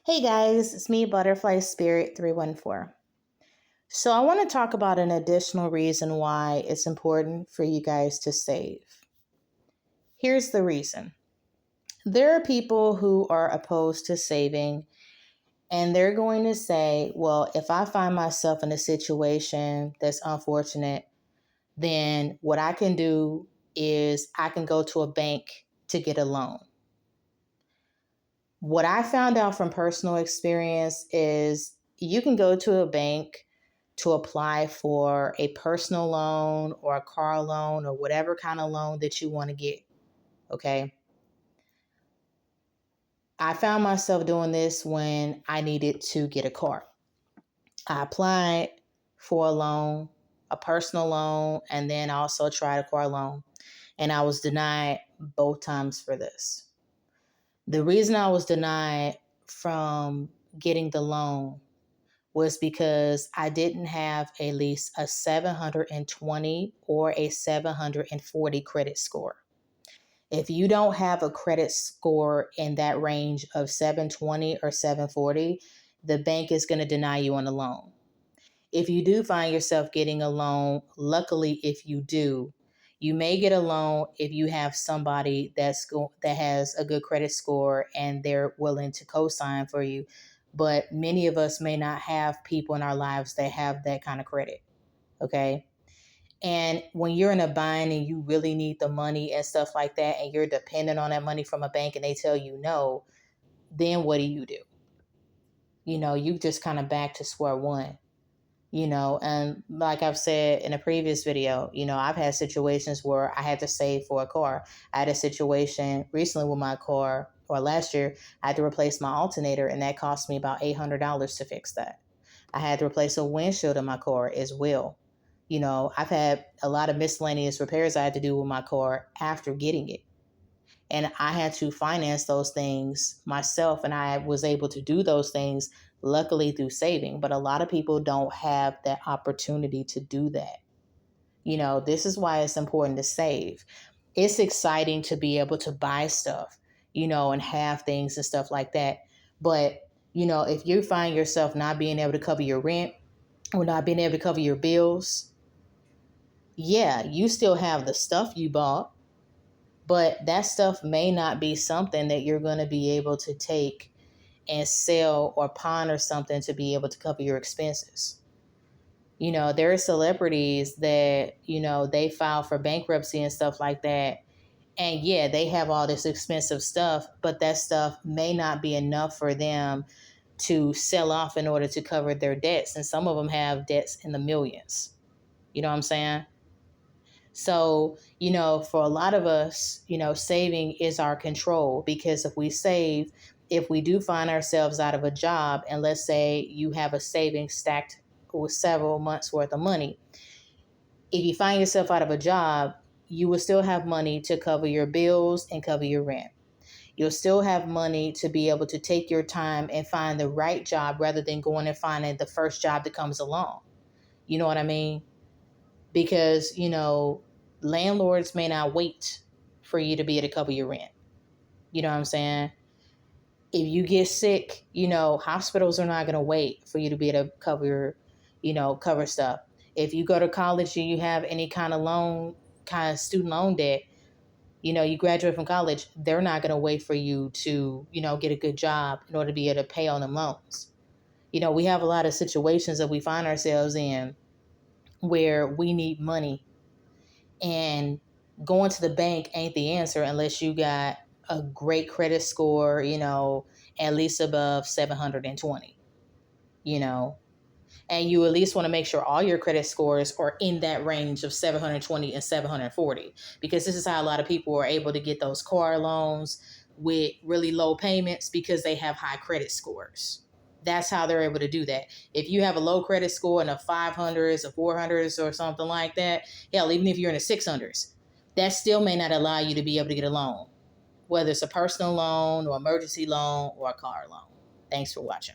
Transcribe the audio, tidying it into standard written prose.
Hey guys, it's me, Butterfly Spirit 314. So, I want to talk about an additional reason why it's important for you guys to save. Here's the reason: there are people who are opposed to saving, and they're going to say, well, if I find myself in a situation that's unfortunate, then what I can do is I can go to a bank to get a loan. What I found out from personal experience is you can go to a bank to apply for a personal loan or a car loan or whatever kind of loan that you want to get. Okay. I found myself doing this when I needed to get a car. I applied for a loan, a personal loan, and then also tried a car loan. And I was denied both times for this. The reason I was denied from getting the loan was because I didn't have at least a 720 or a 740 credit score. If you don't have a credit score in that range of 720 or 740, the bank is going to deny you on a loan. If you do find yourself getting a loan, luckily, if you do, you may get a loan if you have somebody that has a good credit score and they're willing to co-sign for you. But many of us may not have people in our lives that have that kind of credit. Okay. And when you're in a bind and you really need the money and stuff like that, and you're dependent on that money from a bank and they tell you no, then what do? You just kind of back to square one. And like I've said in a previous video, I've had situations where I had to save for a car. I had a situation recently with my car, or last year, I had to replace my alternator, and that cost me about $800 to fix that. I had to replace a windshield in my car as well. I've had a lot of miscellaneous repairs I had to do with my car after getting it. And I had to finance those things myself, and I was able to do those things luckily through saving. But a lot of people don't have that opportunity to do that. This is why it's important to save. It's exciting to be able to buy stuff, and have things and stuff like that. But, if you find yourself not being able to cover your rent or not being able to cover your bills, yeah, you still have the stuff you bought, but that stuff may not be something that you're going to be able to take and sell or pawn or something to be able to cover your expenses. There are celebrities that, they file for bankruptcy and stuff like that. And yeah, they have all this expensive stuff, but that stuff may not be enough for them to sell off in order to cover their debts. And some of them have debts in the millions. You know what I'm saying? So, for a lot of us, saving is our control, because if we save, if we do find ourselves out of a job, and let's say you have a savings stacked with several months worth of money, if you find yourself out of a job, you will still have money to cover your bills and cover your rent. You'll still have money to be able to take your time and find the right job rather than going and finding the first job that comes along. You know what I mean? Because, landlords may not wait for you to be able to cover your rent. You know what I'm saying? If you get sick, hospitals are not going to wait for you to be able to cover stuff. If you go to college and you have any kind of student loan debt, you graduate from college, they're not going to wait for you to, get a good job in order to be able to pay on them loans. We have a lot of situations that we find ourselves in where we need money, and going to the bank ain't the answer unless you got a great credit score, at least above 720, and you at least want to make sure all your credit scores are in that range of 720 and 740, because this is how a lot of people are able to get those car loans with really low payments, because they have high credit scores. That's how they're able to do that. If you have a low credit score in the 500s or 400s or something like that, hell, even if you're in the 600s, that still may not allow you to be able to get a loan, whether it's a personal loan or emergency loan or a car loan. Thanks for watching.